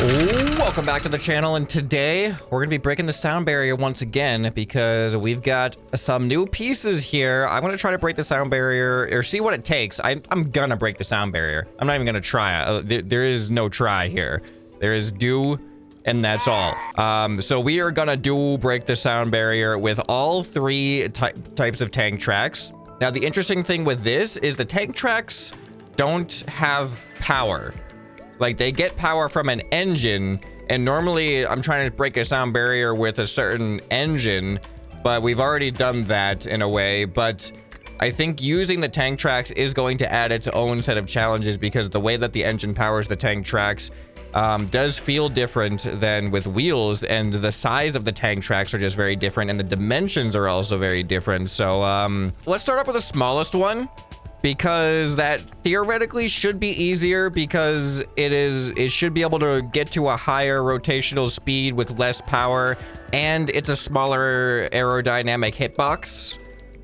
Ooh, welcome back to the channel, and today we're gonna be breaking the sound barrier once again because we've got some new pieces here. I'm gonna try to break the sound barrier or see what it takes. I'm gonna break the sound barrier. I'm not even gonna try. There is no try here. There is do, and that's all. So we are gonna break the sound barrier with all three types of tank tracks. Now, the interesting thing with this is the tank tracks don't have power. Like, they get power from an engine, and normally I'm trying to break a sound barrier with a certain engine, but we've already done that in a way. But I think using the tank tracks is going to add its own set of challenges because the way that the engine powers the tank tracks does feel different than with wheels, and the size of the tank tracks are just very different, and the dimensions are also very different. So let's start off with the smallest one, because that theoretically should be easier because it should be able to get to a higher rotational speed with less power, and it's a smaller aerodynamic hitbox.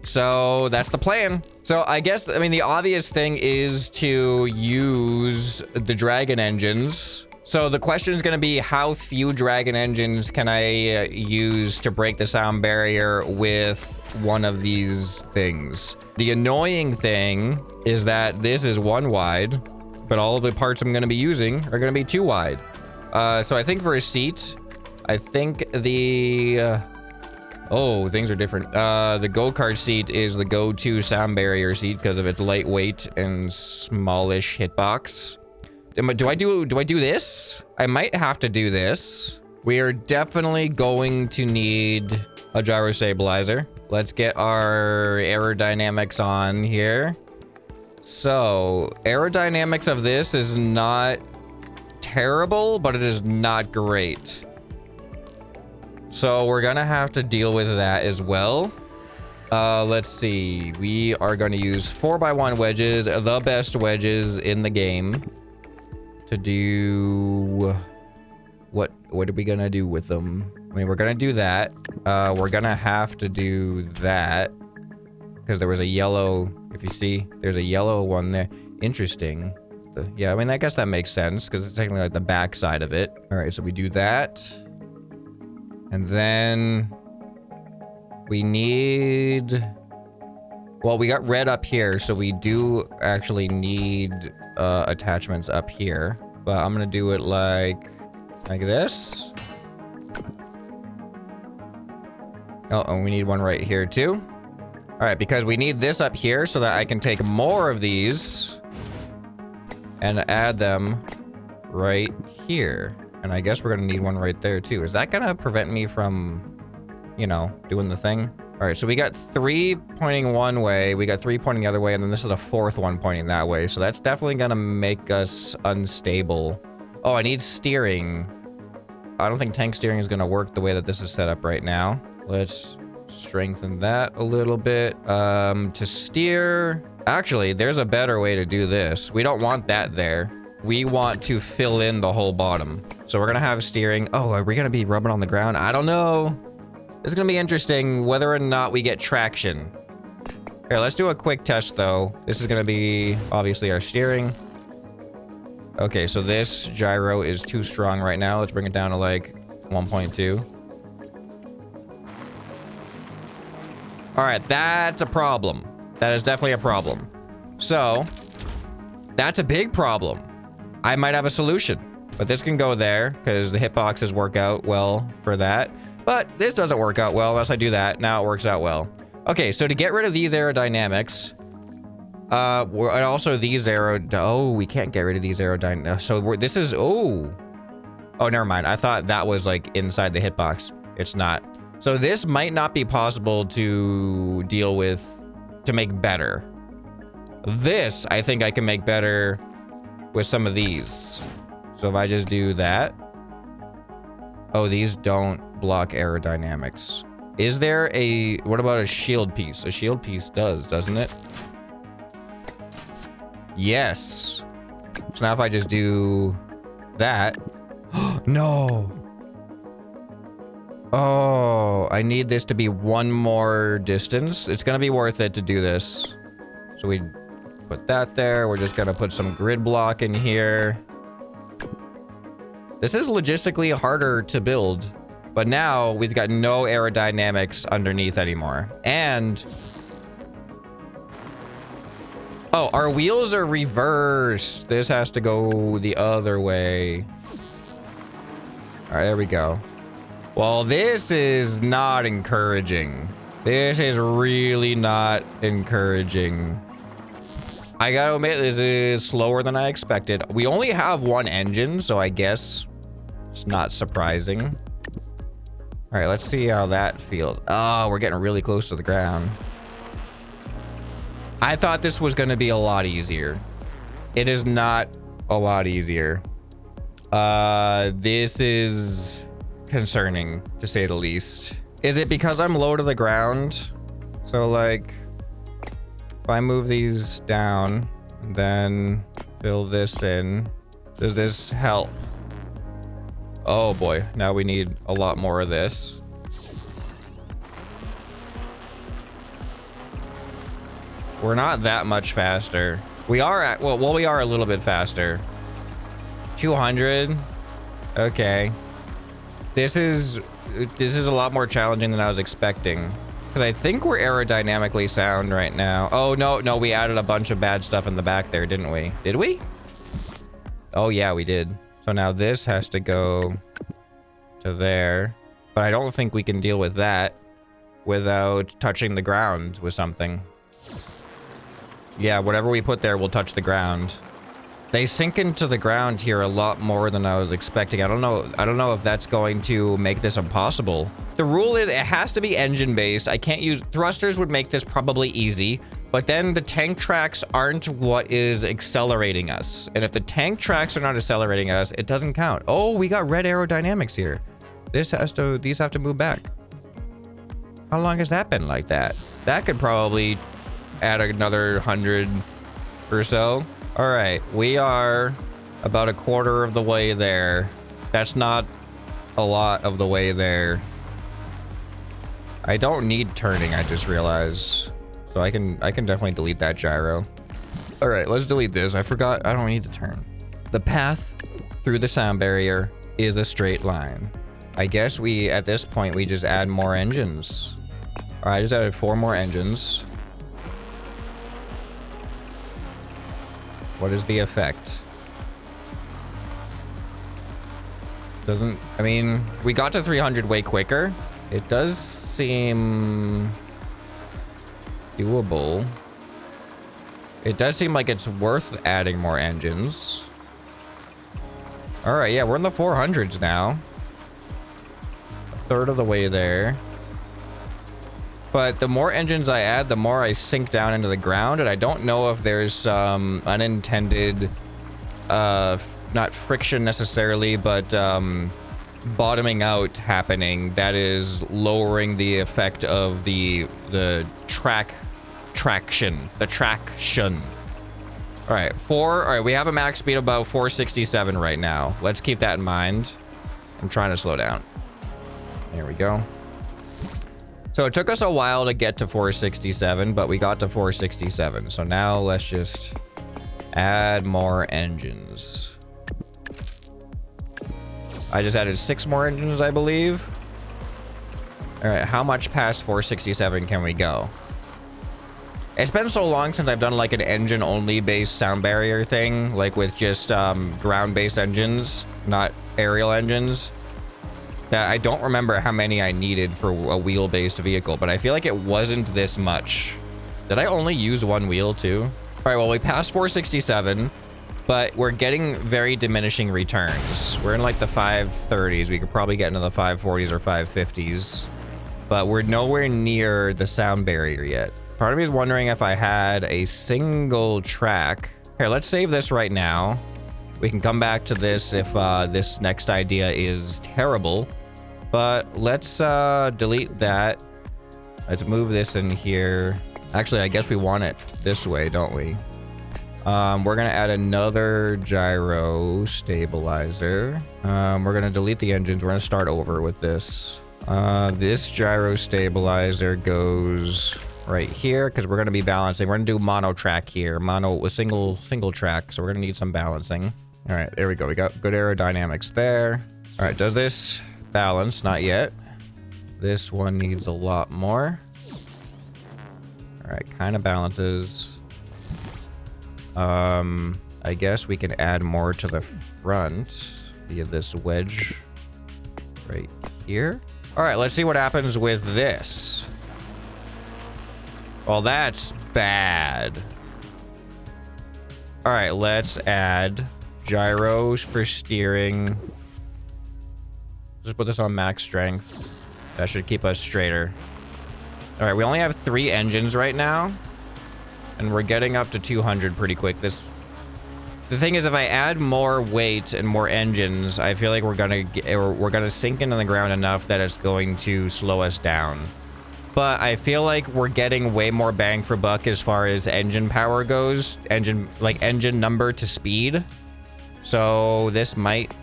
So that's the plan. So I guess, I mean, the obvious thing is to use the Dragon engines. So the question is going to be, how few Dragon engines can I use to break the sound barrier with one of these things? The annoying thing is that this is 1 wide, but all of the parts I'm going to be using are going to be 2 wide. So I think for a seat, I think the oh, things are different. The go-kart seat is the go-to sound barrier seat because of its lightweight and smallish hitbox. Do I do this? I might have to do this. We are definitely going to need a gyro stabilizer. Let's get our aerodynamics on here. So, aerodynamics of this is not terrible, but it is not great. So we're gonna have to deal with that as well. Let's see. We are going to use 4x1 wedges, the best wedges in the game, to do what are we gonna do with them? I mean, we're gonna do that. We're gonna have to do that because there was a yellow, if you see, there's a yellow one there. Interesting. Yeah, I mean, I guess that makes sense because it's technically like the back side of it. All right, so we do that. And then we need, well, we got red up here, so we do actually need attachments up here, but I'm gonna do it like this. Oh, and we need one right here too. All right, because we need this up here so that I can take more of these and add them right here. And I guess we're gonna need one right there too. Is that gonna prevent me from, you know, doing the thing? All right, so we got 3 pointing one way, we got 3 pointing the other way, and then this is a 4th one pointing that way. So that's definitely gonna make us unstable. Oh, I need steering. I don't think tank steering is gonna work the way that this is set up right now. Let's strengthen that a little bit. To steer, actually, there's a better way to do this. We don't want that there. We want to fill in the whole bottom. So we're gonna have steering. Oh, are we gonna be rubbing on the ground? I don't know. It's gonna be interesting whether or not we get traction. Here, let's do a quick test though. This is gonna be obviously our steering. Okay, so this gyro is too strong right now. Let's bring it down to like 1.2. All right, that's a problem. That is definitely a problem. So that's a big problem. I might have a solution, but this can go there because the hitboxes work out well for that. But this doesn't work out well unless I do that. Now it works out well. Okay, so to get rid of these aerodynamics, and also these oh, we can't get rid of these aerodynamics. So this is, oh, never mind. I thought that was like inside the hitbox. It's not. So this might not be possible to deal with, to make better. This, I think I can make better with some of these. So if I just do that. Oh, these don't block aerodynamics. Is there a, what about a shield piece? A shield piece does, doesn't it? Yes. So now if I just do that. No. Oh, I need this to be one more distance. It's gonna be worth it to do this. So we put that there. We're just gonna put some grid block in here. This is logistically harder to build, but now we've got no aerodynamics underneath anymore. And oh, our wheels are reversed. This has to go the other way. All right, there we go. Well, this is not encouraging. This is really not encouraging. I gotta admit, this is slower than I expected. We only have one engine, so I guess it's not surprising. All right, let's see how that feels. Oh, we're getting really close to the ground. I thought this was gonna be a lot easier. It is not a lot easier. This is concerning, to say the least. Is it because I'm low to the ground? So like, if I move these down, then fill this in, does this help? Oh boy, now we need a lot more of this. We're not that much faster. We are at, well, we are a little bit faster. 200. Okay. This is a lot more challenging than I was expecting. Because I think we're aerodynamically sound right now. Oh, no, we added a bunch of bad stuff in the back there, didn't we? Did we? Oh, yeah, we did. So now this has to go to there. But I don't think we can deal with that without touching the ground with something. Yeah, whatever we put there will touch the ground. They sink into the ground here a lot more than I was expecting. I don't know if that's going to make this impossible. The rule is it has to be engine based. I can't use thrusters would make this probably easy, but then the tank tracks aren't what is accelerating us. And if the tank tracks are not accelerating us, it doesn't count. Oh, we got red aerodynamics here. These have to move back. How long has that been like that? That could probably add another 100 or so. All right, we are about a quarter of the way there. That's not a lot of the way there. I don't need turning, I just realized. So I can definitely delete that gyro. All right, let's delete this. I forgot, I don't need to turn. The path through the sound barrier is a straight line. I guess at this point, we just add more engines. All right, I just added 4 more engines. What is the effect? I mean, we got to 300 way quicker. It does seem doable. It does seem like it's worth adding more engines. All right, yeah, we're in the 400s now. A third of the way there. But the more engines I add, the more I sink down into the ground. And I don't know if there's some unintended, not friction necessarily, but bottoming out happening that is lowering the effect of the traction. All right, we have a max speed of about 467 right now. Let's keep that in mind. I'm trying to slow down. There we go. So it took us a while to get to 467, but we got to 467. So now let's just add more engines. I just added 6 more engines, I believe. All right, how much past 467 can we go? It's been so long since I've done like an engine only based sound barrier thing, like with just ground based engines, not aerial engines, that I don't remember how many I needed for a wheel-based vehicle, but I feel like it wasn't this much. Did I only use 1 wheel too? All right, well, we passed 467, but we're getting very diminishing returns. We're in like the 530s. We could probably get into the 540s or 550s, but we're nowhere near the sound barrier yet. Part of me is wondering if I had a single track. Here, let's save this right now. We can come back to this if this next idea is terrible. But let's delete that. Let's move this in here. Actually, I guess we want it this way, don't we? We're gonna add another gyro stabilizer. We're gonna delete the engines. We're gonna start over with this. This gyro stabilizer goes right here because we're gonna be balancing. We're gonna do mono track here, single track. So we're gonna need some balancing. All right, there we go. We got good aerodynamics there. All right, does this balance? Not yet. This one needs a lot more. All right, kind of balances. I guess we can add more to the front via this wedge right here. All right, let's see what happens with this. Well, that's bad. All right, let's add gyros for steering. Just put this on max strength. That should keep us straighter. All right, we only have 3 engines right now, and we're getting up to 200 pretty quick. The thing is, if I add more weight and more engines, I feel like we're gonna sink into the ground enough that it's going to slow us down. But I feel like we're getting way more bang for buck as far as engine power goes, engine number to speed. So this might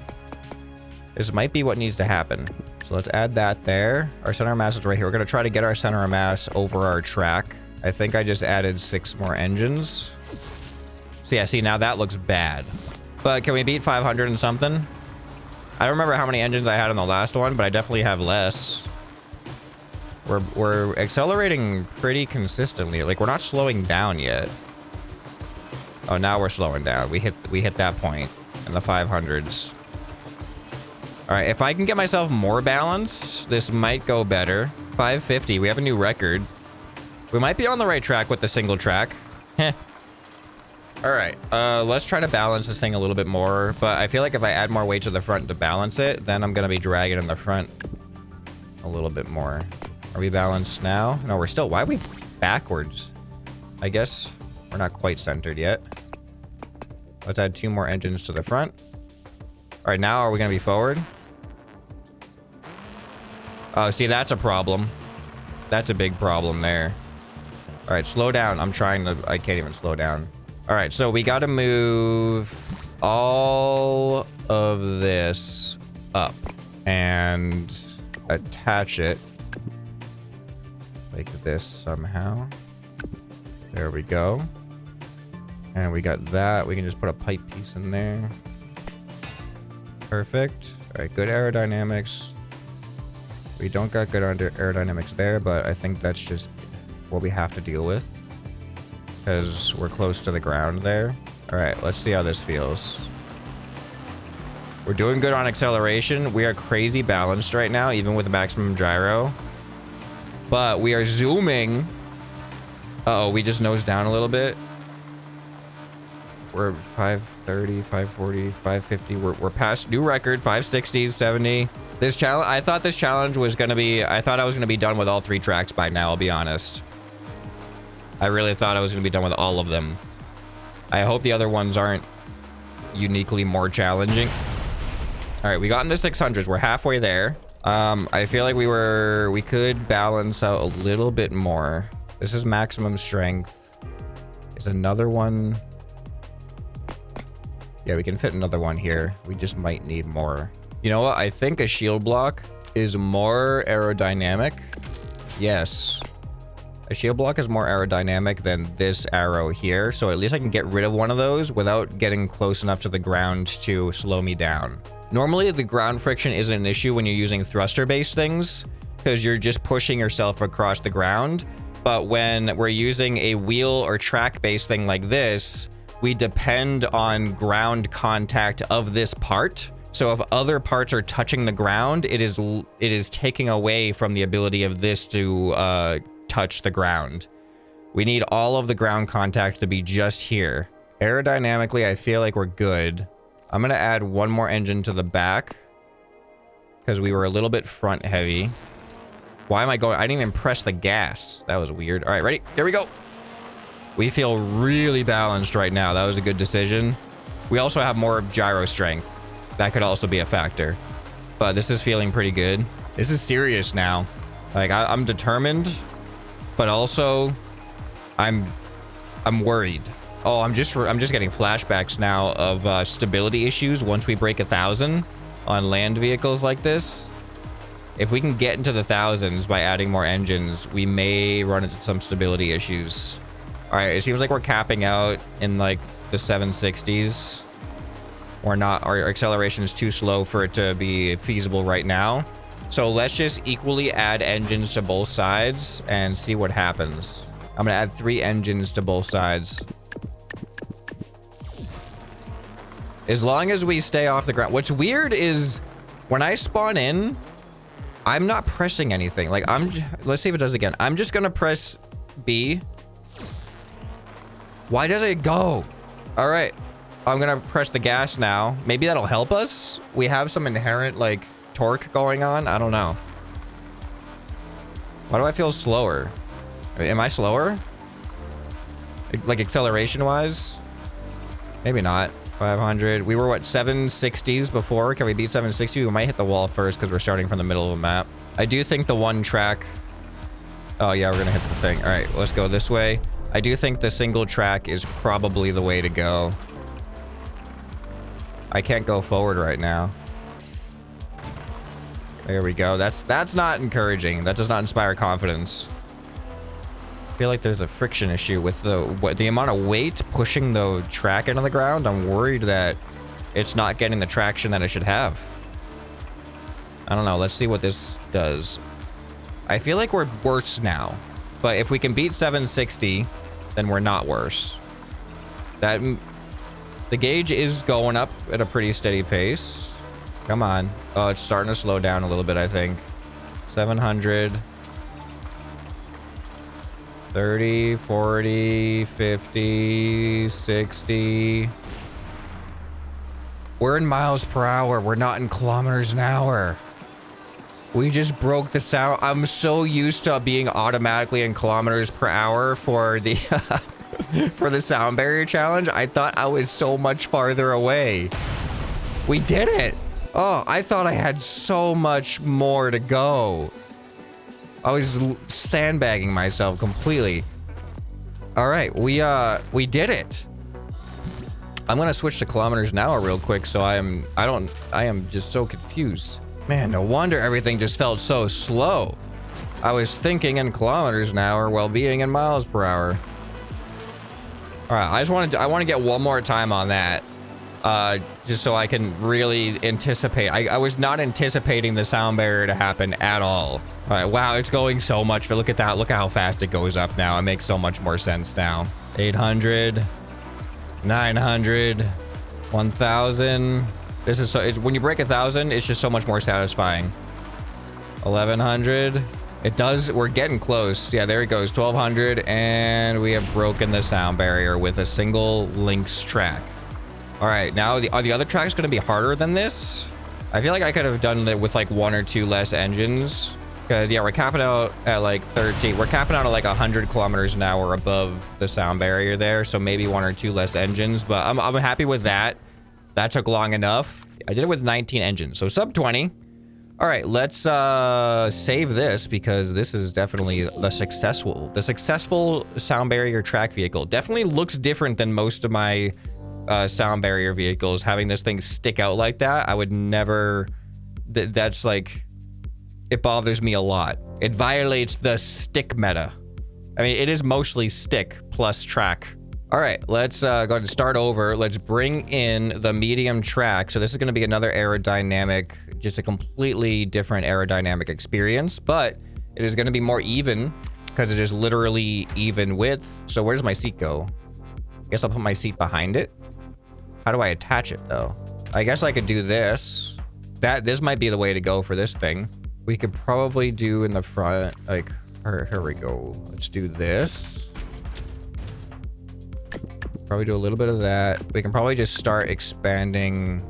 be what needs to happen. So let's add that there. Our center of mass is right here. We're gonna try to get our center of mass over our track. I think I just added 6 more engines. So yeah, see, now that looks bad. But can we beat 500 and something? I don't remember how many engines I had on the last one, but I definitely have less. We're accelerating pretty consistently. Like, we're not slowing down yet. Oh, now we're slowing down. We hit that point in the 500s. All right, if I can get myself more balance, this might go better. 550, we have a new record. We might be on the right track with the single track. Heh. All right, let's try to balance this thing a little bit more. But I feel like if I add more weight to the front to balance it, then I'm gonna be dragging in the front a little bit more. Are we balanced now? No, we're still, why are we backwards? I guess we're not quite centered yet. Let's add 2 more engines to the front. All right, now are we gonna be forward? Oh, see, that's a problem. That's a big problem there. All right, slow down. I can't even slow down. All right, so we got to move all of this up and attach it like this somehow. There we go. And we got that. We can just put a pipe piece in there. Perfect. All right, good aerodynamics. We don't got good aerodynamics there, but I think that's just what we have to deal with, because we're close to the ground there. All right, let's see how this feels. We're doing good on acceleration. We are crazy balanced right now, even with the maximum gyro. But we are zooming. Uh-oh, we just nosed down a little bit. We're 530, 540, 550. We're past new record, 560, 70. This challenge, I thought this challenge was gonna be, I thought I was gonna be done with all 3 tracks by now, I'll be honest. I really thought I was gonna be done with all of them. I hope the other ones aren't uniquely more challenging. All right, we got in the 600s. We're halfway there. I feel like we could balance out a little bit more. This is maximum strength. Is another one? Yeah, we can fit another one here. We just might need more. You know what? I think a shield block is more aerodynamic. Yes. A shield block is more aerodynamic than this arrow here. So at least I can get rid of one of those without getting close enough to the ground to slow me down. Normally, the ground friction isn't an issue when you're using thruster-based things, because you're just pushing yourself across the ground. But when we're using a wheel or track-based thing like this, we depend on ground contact of this part. So if other parts are touching the ground, it is taking away from the ability of this to touch the ground. We need all of the ground contact to be just here. Aerodynamically, I feel like we're good. I'm gonna add 1 more engine to the back because we were a little bit front heavy. Why am I going? I didn't even press the gas. That was weird. All right, ready? Here we go. We feel really balanced right now. That was a good decision. We also have more gyro strength. That could also be a factor. But this is feeling pretty good. This is serious now. Like, I'm determined, but also I'm worried. Oh, I'm just getting flashbacks now of stability issues once we break 1,000 on land vehicles like this. If we can get into the thousands by adding more engines, we may run into some stability issues. All right, it seems like we're capping out in like the 760s. We're not, our acceleration is too slow for it to be feasible right now. So let's just equally add engines to both sides and see what happens. I'm gonna add 3 engines to both sides. As long as we stay off the ground. What's weird is when I spawn in, I'm not pressing anything. Like let's see if it does again. I'm just gonna press B. Why does it go? All right, I'm gonna press the gas now. Maybe that'll help us. We have some inherent like torque going on. I don't know. Why do I feel slower? Am I slower? Like acceleration wise? Maybe not. 500. We were what, 760s before? Can we beat 760? We might hit the wall first because we're starting from the middle of the map. I do think the one track. Oh yeah, we're gonna hit the thing. All right, let's go this way. I do think the single track is probably the way to go. I can't go forward right now. There we go. That's not encouraging. That does not inspire confidence. I feel like there's a friction issue with the amount of weight pushing the track into the ground. I'm worried that it's not getting the traction that it should have. I don't know. Let's see what this does. I feel like we're worse now, but if we can beat 760, then we're not worse. The gauge is going up at a pretty steady pace. Come on. Oh, it's starting to slow down a little bit, I think. 700. 30, 40, 50, 60. We're in miles per hour. We're not in kilometers an hour. We just broke the sound. I'm so used to being automatically in kilometers per hour for the for the sound barrier challenge. I thought I was so much farther away. We did it. Oh, I thought I had so much more to go. I was sandbagging myself completely. All right, we did it. I'm gonna switch to kilometers an hour real quick. So I am just so confused. Man, no wonder everything just felt so slow. I was thinking in kilometers an hour while being in miles per hour. All right, I want to get one more time on that. Just so I can really anticipate. I was not anticipating the sound barrier to happen at all. All right, wow, it's going so much. But look at that. Look at how fast it goes up now. It makes so much more sense now. 800, 900, 1,000. This is so. When you break 1,000, it's just so much more satisfying. 1,100. It does. We're getting close. Yeah, there it goes. 1,200, and we have broken the sound barrier with a single Lynx track. All right, now are the other tracks going to be harder than this? I feel like I could have done it with like 1 or 2 less engines. Because yeah, we're capping out at like 13. We're capping out at like 100 kilometers an hour above the sound barrier there. So maybe 1 or 2 less engines. But I'm happy with that. That took long enough. I did it with 19 engines. So sub 20. All right, let's save this because this is definitely the successful sound barrier track vehicle. Definitely looks different than most of my sound barrier vehicles. Having this thing stick out like that, I would never. That's like, it bothers me a lot. It violates the stick meta. I mean, it is mostly stick plus track. All right, let's go ahead and start over. Let's bring in the medium track. So this is going to be another aerodynamic, just a completely different aerodynamic experience, but it is going to be more even because it is literally even width. So where does my seat go? I guess I'll put my seat behind it. How do I attach it though? I guess I could do this. This might be the way to go for this thing. We could probably do in the front, like, here we go. Let's do this. Probably do a little bit of that. We can probably just start expanding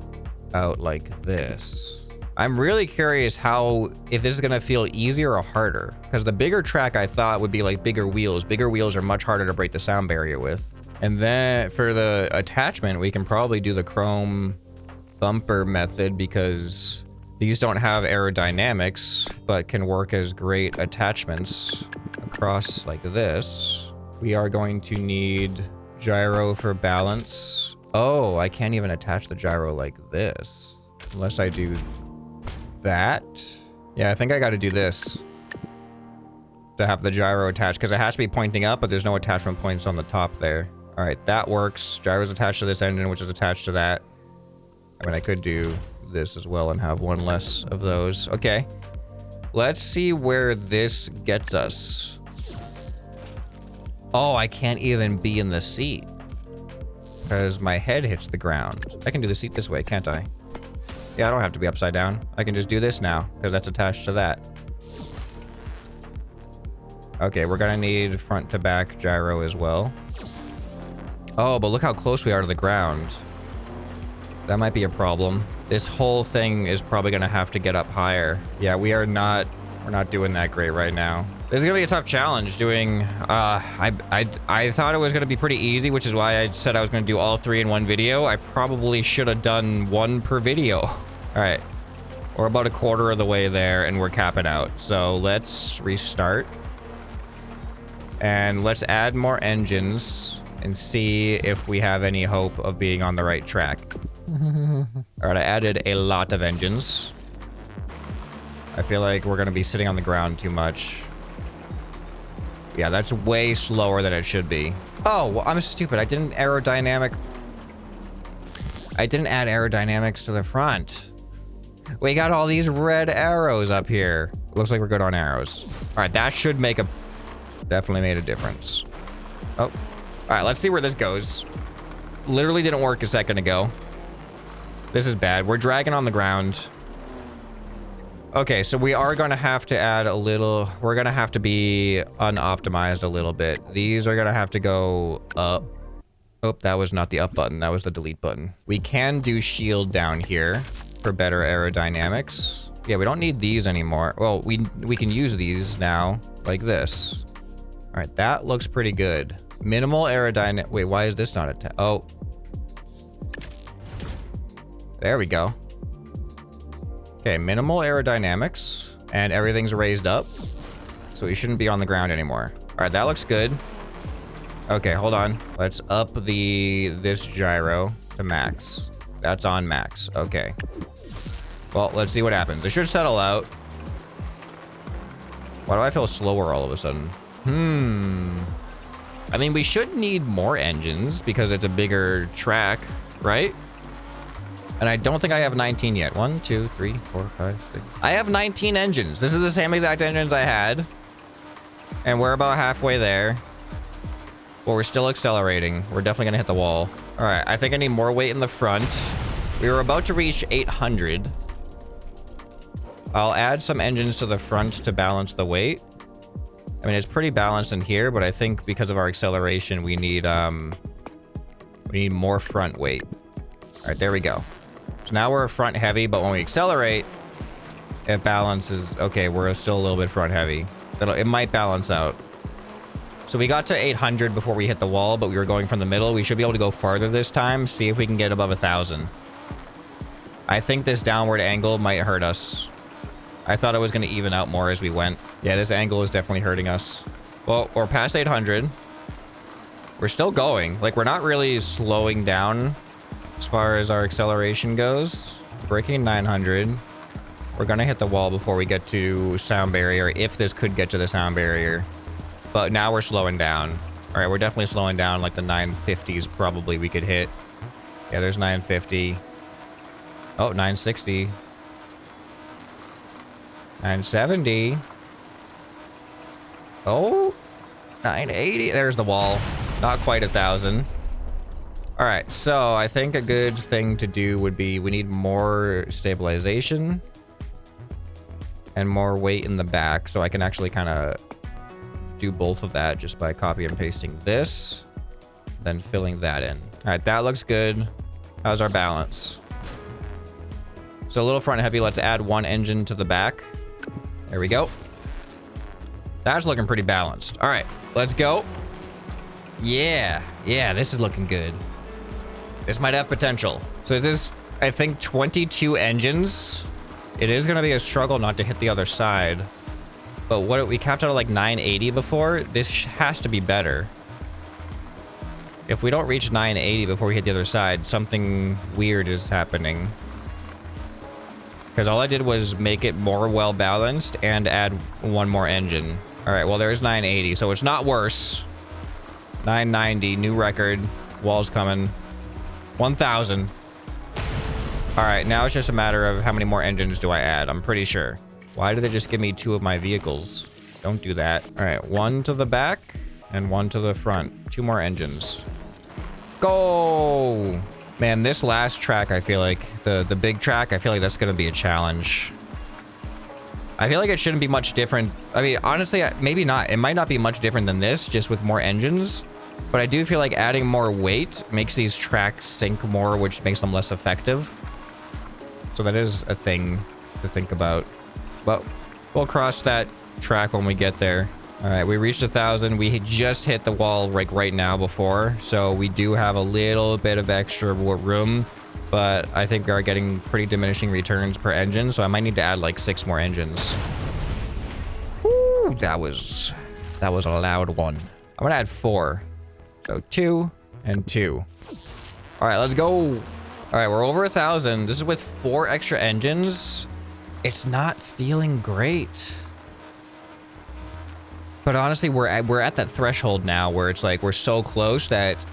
out like this. I'm really curious if this is gonna feel easier or harder, because the bigger track I thought would be like bigger wheels. Bigger wheels are much harder to break the sound barrier with. And then for the attachment, we can probably do the chrome bumper method because these don't have aerodynamics, but can work as great attachments across like this. We are going to need gyro for balance. Oh, I can't even attach the gyro like this unless I do that. Yeah, I think I got to do this to have the gyro attached because it has to be pointing up, but there's no attachment points on the top there. All right, that works. Gyro's attached to this engine, which is attached to that. I mean, I could do this as well and have one less of those. Okay. Let's see where this gets us. Oh, I can't even be in the seat because my head hits the ground. I can do the seat this way, can't I? Yeah, I don't have to be upside down. I can just do this now because that's attached to that. Okay, we're gonna need front to back gyro as well. Oh, but look how close we are to the ground. That might be a problem. This whole thing is probably gonna have to get up higher. Yeah, we're not doing that great right now. This is gonna be a tough challenge doing, I thought it was gonna be pretty easy, which is why I said I was gonna do all 3 in one video. I probably should have done 1 per video. All right, we're about a quarter of the way there and we're capping out. So let's restart. And let's add more engines and see if we have any hope of being on the right track. All right, I added a lot of engines. I feel like we're gonna be sitting on the ground too much. Yeah, that's way slower than it should be. Oh, well, I'm stupid. I didn't add aerodynamics to the front. We got all these red arrows up here. Looks like we're good on arrows. All right, that should make a... Definitely made a difference. Oh, all right, let's see where this goes. Literally didn't work a second ago. This is bad. We're dragging on the ground. Okay, so we are going to have to add a little... We're going to have to be unoptimized a little bit. These are going to have to go up. Oh, that was not the up button. That was the delete button. We can do shield down here for better aerodynamics. Yeah, we don't need these anymore. Well, we can use these now like this. All right, that looks pretty good. Minimal aerodynamic. Wait, why is this not attached? Oh. There we go. Okay, minimal aerodynamics. And everything's raised up. So we shouldn't be on the ground anymore. All right, that looks good. Okay, hold on. Let's up this gyro to max. That's on max. Okay. Well, let's see what happens. It should settle out. Why do I feel slower all of a sudden? I mean, we should need more engines because it's a bigger track, right? And I don't think I have 19 yet. 1, 2, 3, 4, 5, 6. I have 19 engines. This is the same exact engines I had. And we're about halfway there. But we're still accelerating. We're definitely gonna hit the wall. All right, I think I need more weight in the front. We were about to reach 800. I'll add some engines to the front to balance the weight. I mean, it's pretty balanced in here, but I think because of our acceleration, we need more front weight. All right, there we go. So now we're front heavy, but when we accelerate, it balances. Okay, we're still a little bit front heavy. It might balance out. So we got to 800 before we hit the wall, but we were going from the middle. We should be able to go farther this time, see if we can get above 1,000. I think this downward angle might hurt us. I thought it was going to even out more as we went. Yeah, this angle is definitely hurting us. Well, we're past 800. We're still going. Like, we're not really slowing down as far as our acceleration goes. Breaking 900. We're going to hit the wall before we get to sound barrier, if this could get to the sound barrier. But now we're slowing down. All right, we're definitely slowing down. Like the 950s probably we could hit. Yeah, there's 950. Oh, 960. 970. Oh, 980. There's the wall. Not quite 1,000. All right, so I think a good thing to do would be we need more stabilization and more weight in the back, so I can actually kind of do both of that just by copy and pasting this, then filling that in. All right, that looks good. How's our balance? So a little front heavy. Let's add 1 engine to the back. There we go. That's looking pretty balanced. All right, let's go. Yeah, this is looking good. This might have potential. So this is, I think, 22 engines. It is gonna be a struggle not to hit the other side. But what we capped out at like 980 before. This has to be better. If we don't reach 980 before we hit the other side, something weird is happening. Because all I did was make it more well-balanced and add 1 more engine. All right, well, there's 980, so it's not worse. 990, new record. Wall's coming. 1,000. All right, now it's just a matter of how many more engines do I add. I'm pretty sure. Why did they just give me 2 of my vehicles? Don't do that. All right, 1 to the back and 1 to the front. 2 more engines. Go! Man, this last track, I feel like, the big track, I feel like that's going to be a challenge. I feel like it shouldn't be much different. I mean, honestly, maybe not. It might not be much different than this, just with more engines. But I do feel like adding more weight makes these tracks sink more, which makes them less effective. So that is a thing to think about. But we'll cross that track when we get there. All right, we reached 1,000. We just hit the wall like right now before. So we do have a little bit of extra room. But I think we are getting pretty diminishing returns per engine. So I might need to add like 6 more engines. Woo, that was a loud one. I'm going to add 4. So 2 and 2. All right, let's go. All right, we're over 1,000. This is with 4 extra engines. It's not feeling great. But honestly, we're at that threshold now where it's like we're so close that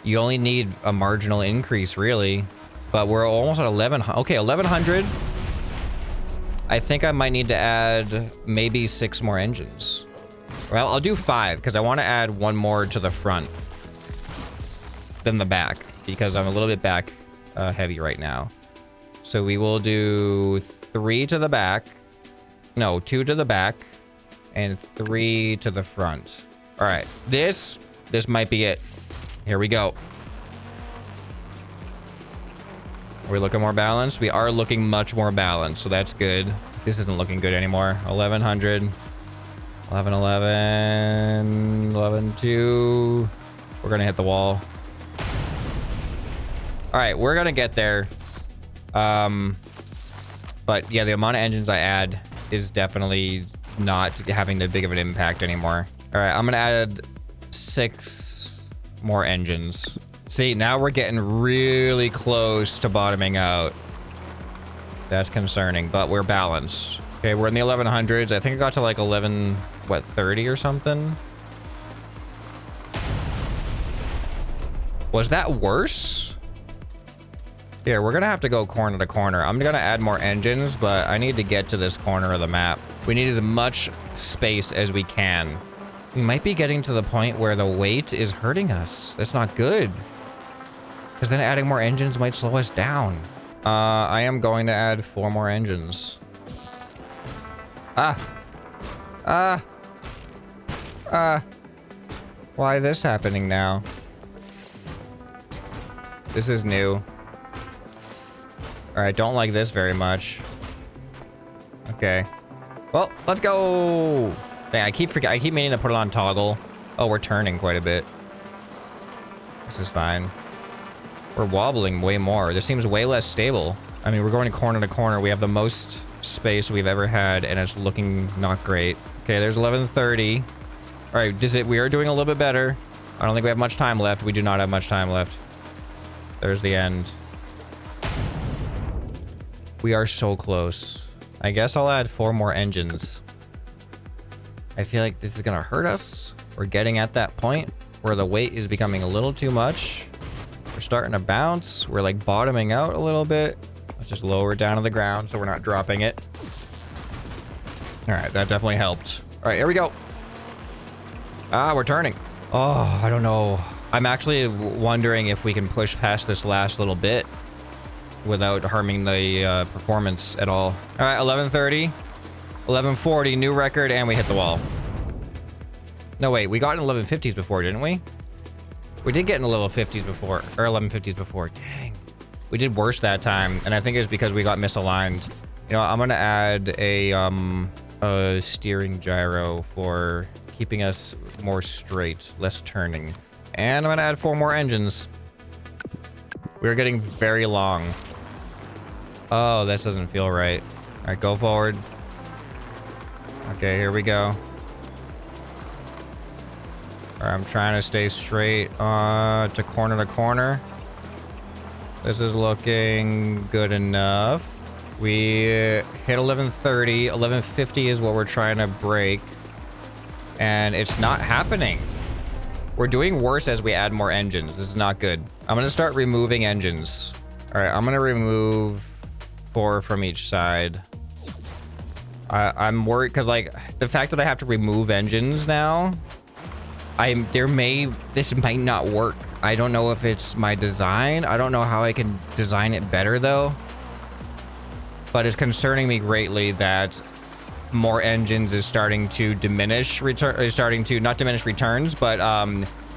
you only need a marginal increase, really. But we're almost at 1,100. Okay, 1,100. I think I might need to add maybe 6 more engines. Well, I'll do 5 because I want to add 1 more to the front than the back because I'm a little bit back heavy right now. So we will do 3 to the back. No, 2 to the back and 3 to the front. All right, this might be it. Here we go. Are we looking more balanced? We are looking much more balanced, so that's good. This isn't looking good anymore. 1,100, 1,111, 11,2. We're gonna hit the wall. All right, we're gonna get there. But yeah, the amount of engines I add is definitely not having that big of an impact anymore. All right, I'm gonna add 6 more engines. See, now we're getting really close to bottoming out. That's concerning, but we're balanced. Okay, we're in the 1100s. I think it got to like 30 or something. Was that worse? Here, we're gonna have to go corner to corner. I'm gonna add more engines, but I need to get to this corner of the map. We need as much space as we can. We might be getting to the point where the weight is hurting us. That's not good. Because then adding more engines might slow us down. I am going to add 4 more engines. Why is this happening now? This is new. All right, don't like this very much. Okay. Well, let's go. Dang, I keep meaning to put it on toggle. Oh, we're turning quite a bit. This is fine. We're wobbling way more. This seems way less stable. I mean, we're going corner to corner. We have the most space we've ever had, and it's looking not great. Okay, there's 1130. All right, we are doing a little bit better. I don't think we have much time left. We do not have much time left. There's the end. We are so close. I guess I'll add 4 more engines. I feel like this is gonna hurt us. We're getting at that point where the weight is becoming a little too much. We're starting to bounce. We're like bottoming out a little bit. Let's just lower it down to the ground so we're not dropping it. All right, that definitely helped. All right, here we go. We're turning. Oh, I don't know. I'm actually wondering if we can push past this last little bit without harming the performance at all. All right, 1130, 1140, new record, and we hit the wall. No, wait, we got in 1150s before, didn't we? We did get in the level 50s before, or 1150s before. Dang. We did worse that time, and I think it's because we got misaligned. You know, I'm gonna add a steering gyro for keeping us more straight, less turning. And I'm gonna add 4 more engines. We're getting very long. Oh, this doesn't feel right. All right, go forward. Okay, here we go. All right, I'm trying to stay straight to corner. This is looking good enough. We hit 1130. 1150 is what we're trying to break. And it's not happening. We're doing worse as we add more engines. This is not good. I'm gonna start removing engines. All right, I'm gonna remove 4 from each side. I'm worried because like the fact that I have to remove engines now, this might not work. I don't know if it's my design. I don't know how I can design it better though. But it's concerning me greatly that more engines is starting to diminish not diminish returns, but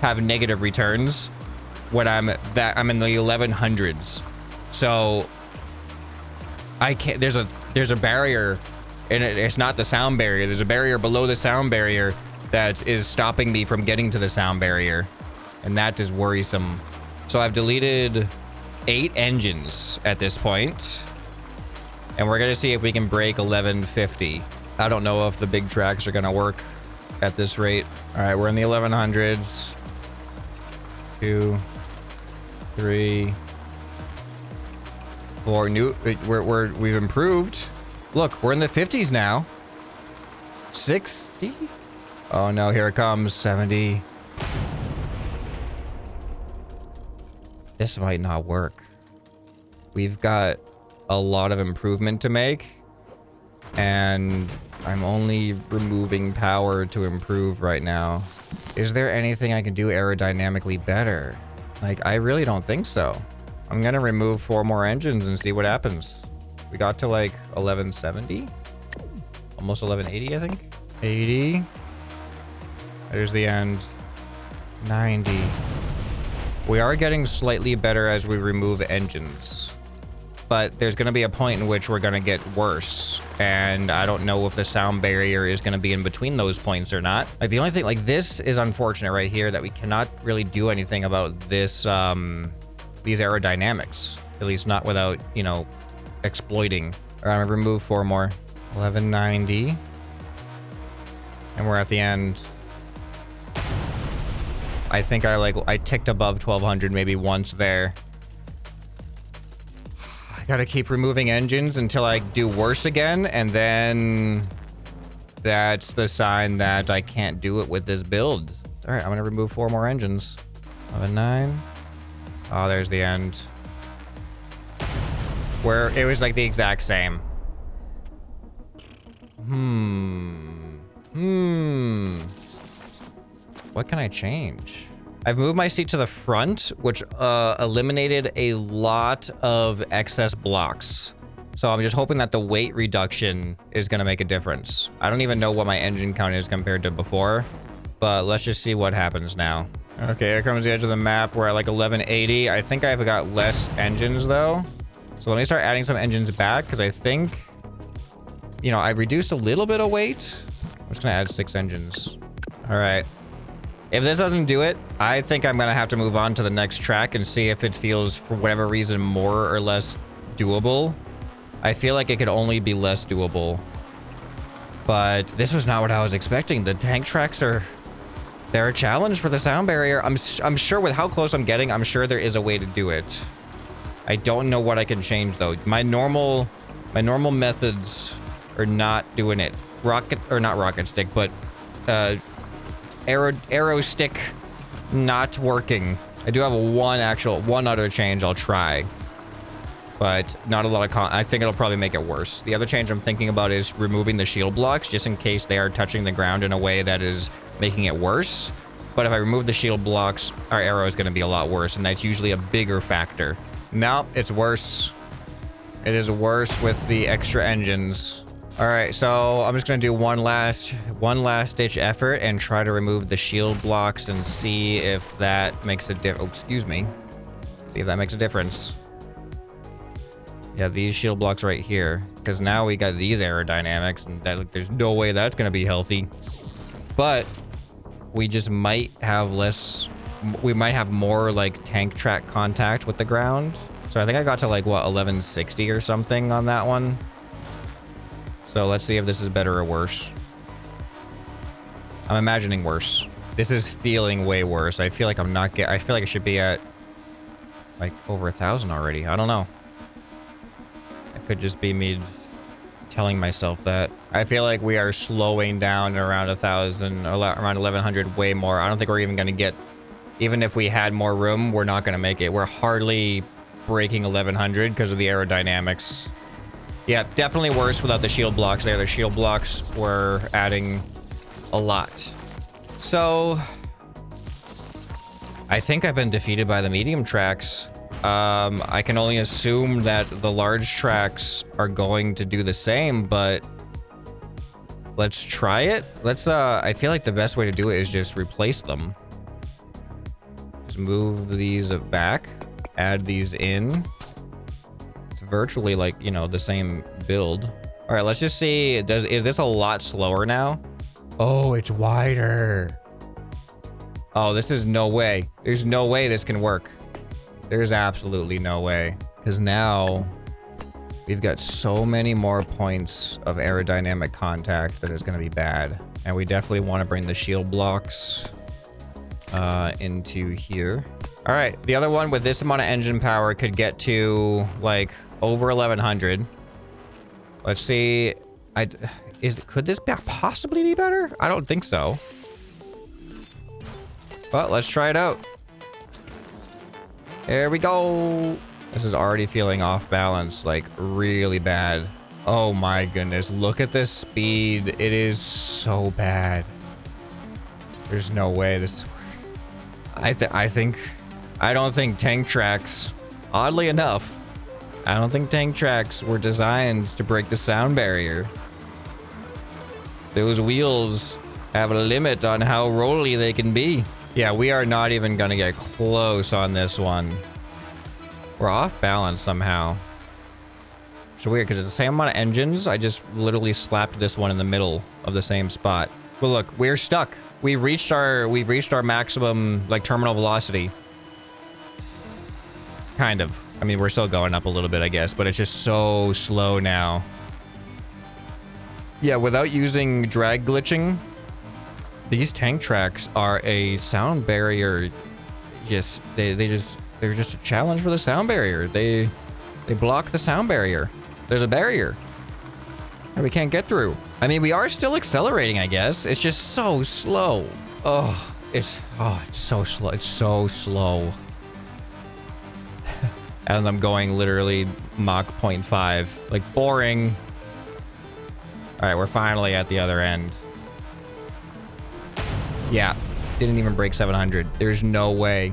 have negative returns when I'm in the 1100s. So I can't. There's a barrier, and it's not the sound barrier. There's a barrier below the sound barrier that is stopping me from getting to the sound barrier, and that is worrisome. So I've deleted 8 engines at this point, and we're gonna see if we can break 1150. I don't know if the big tracks are gonna work at this rate. All right, we're in the 1100s. 2, 3, 4. We've improved. Look, we're in the 50s now. 60. Oh no, here it comes. 70. This might not work. We've got a lot of improvement to make, and I'm only removing power to improve right now. Is there anything I can do aerodynamically better? Like, I really don't think so. I'm gonna remove 4 more engines and see what happens. We got to like 1170, almost 1180, I think. 80. There's the end. 90. We are getting slightly better as we remove engines, but there's going to be a point in which we're going to get worse, and I don't know if the sound barrier is going to be in between those points or not. Like, the only thing, like, this is unfortunate right here that we cannot really do anything about this, these aerodynamics, at least not without, you know, exploiting. All right, I'm gonna remove 4 more. 1190, and we're at the end. I think I ticked above 1200 maybe once there. I gotta keep removing engines until I do worse again, and then that's the sign that I can't do it with this build. All right, I'm gonna remove 4 more engines. 11.9. Oh, there's the end. Where it was like the exact same. What can I change? I've moved my seat to the front, which eliminated a lot of excess blocks. So I'm just hoping that the weight reduction is gonna make a difference. I don't even know what my engine count is compared to before, but let's just see what happens now. Okay, here comes the edge of the map. We're at like 1180. I think I've got less engines though. So let me start adding some engines back, because I think, you know, I've reduced a little bit of weight. I'm just gonna add 6 engines. All right. If this doesn't do it, I think I'm gonna have to move on to the next track and see if it feels, for whatever reason, more or less doable. I feel like it could only be less doable. But this was not what I was expecting. The tank tracks they're a challenge for the sound barrier. I'm sure with how close I'm getting, I'm sure there is a way to do it. I don't know what I can change though. My normal methods are not doing it. Not rocket stick, but arrow stick not working. I do have one other change I'll try, but not a lot of I think it'll probably make it worse. The other change I'm thinking about is removing the shield blocks, just in case they are touching the ground in a way that is making it worse. But if I remove the shield blocks, our arrow is going to be a lot worse, and that's usually a bigger factor. No, it's worse. It is worse with the extra engines. All right, so I'm just gonna do one last ditch effort and try to remove the shield blocks and see if that makes a difference. Oh, excuse me. See if that makes a difference. Yeah, these shield blocks right here, because now we got these aerodynamics, and that, there's no way that's gonna be healthy. But we just might have less. We might have more like tank track contact with the ground. So I think I got to like what, 1160 or something on that one. So let's see if this is better or worse. I'm imagining worse. This is feeling way worse. I feel like I feel like I should be at like over 1,000 already. I don't know. It could just be me telling myself that. I feel like we are slowing down around 1,000, around 1,100 way more. I don't think we're even gonna get, even if we had more room, we're not gonna make it. We're hardly breaking 1100 because of the aerodynamics. Yeah, definitely worse without the shield blocks there. The shield blocks were adding a lot. So I think I've been defeated by the medium tracks. I can only assume that the large tracks are going to do the same, but let's try it. I feel like the best way to do it is just replace them. Just move these back, add these in. It's virtually like, you know, the same build. All right, let's just see. Is this a lot slower now? Oh, it's wider. Oh, this is no way. There's no way this can work. There's absolutely no way. Because now we've got so many more points of aerodynamic contact that is going to be bad. And we definitely want to bring the shield blocks into here. All right, the other one with this amount of engine power could get to like over 1100. Let's see. Could this possibly be better? I don't think so. But let's try it out. There we go. This is already feeling off balance, like really bad. Oh my goodness, look at this speed. It is so bad. There's no way this is... I don't think tank tracks, oddly enough, I don't think tank tracks were designed to break the sound barrier. Those wheels have a limit on how rolly they can be. Yeah, we are not even gonna get close on this one. We're off balance somehow. So weird, because it's the same amount of engines. I just literally slapped this one in the middle of the same spot. But look, we're stuck. We've reached our maximum like terminal velocity. Kind of. I mean, we're still going up a little bit, I guess, but it's just so slow now. Yeah, without using drag glitching, these tank tracks are a sound barrier. Just they're just a challenge for the sound barrier. They block the sound barrier. There's a barrier and we can't get through. I mean, we are still accelerating, I guess. It's just so slow. Oh, it's so slow. It's so slow. And I'm going literally Mach 0.5. Like, boring. All right, we're finally at the other end. Yeah, didn't even break 700. There's no way.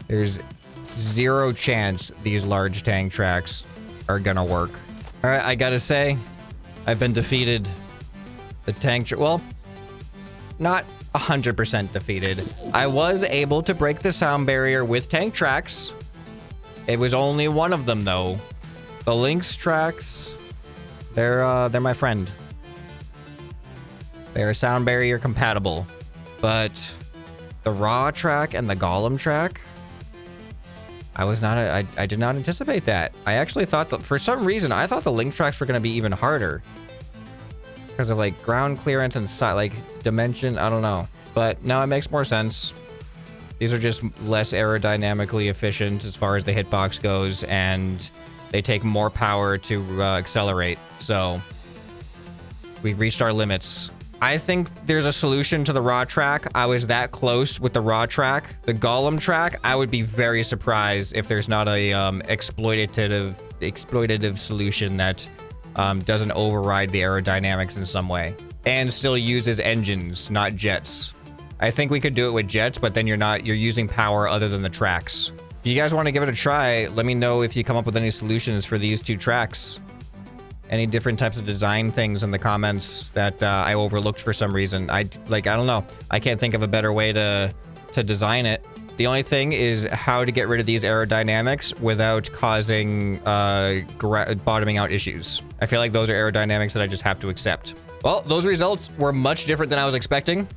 There's zero chance these large tank tracks are gonna work. All right, I gotta say, I've been defeated. The tank, well, not 100% defeated. I was able to break the sound barrier with tank tracks. It was only one of them though. The Lynx tracks, they're my friend. They're sound barrier compatible. But the raw track and the golem track, I did not anticipate that. I actually thought that for some reason, I thought the link tracks were going to be even harder. Because of like ground clearance and like dimension, I don't know. But now it makes more sense. These are just less aerodynamically efficient as far as the hitbox goes, and they take more power to accelerate. So we've reached our limits. I think there's a solution to the raw track. I was that close with the raw track. The golem track, I would be very surprised if there's not a exploitative solution that doesn't override the aerodynamics in some way and still uses engines, not jets. I think we could do it with jets, but then you're using power other than the tracks. If you guys want to give it a try, let me know if you come up with any solutions for these two tracks. Any different types of design things in the comments that I overlooked for some reason. I don't know. I can't think of a better way to design it. The only thing is how to get rid of these aerodynamics without causing bottoming out issues. I feel like those are aerodynamics that I just have to accept. Well, those results were much different than I was expecting.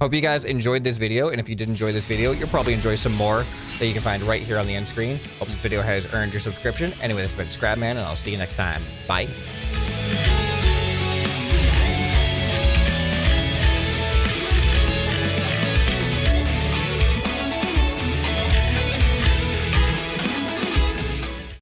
Hope you guys enjoyed this video, and if you did enjoy this video, you'll probably enjoy some more that you can find right here on the end screen. Hope this video has earned your subscription. Anyway, this has been ScrapMan, and I'll see you next time. Bye.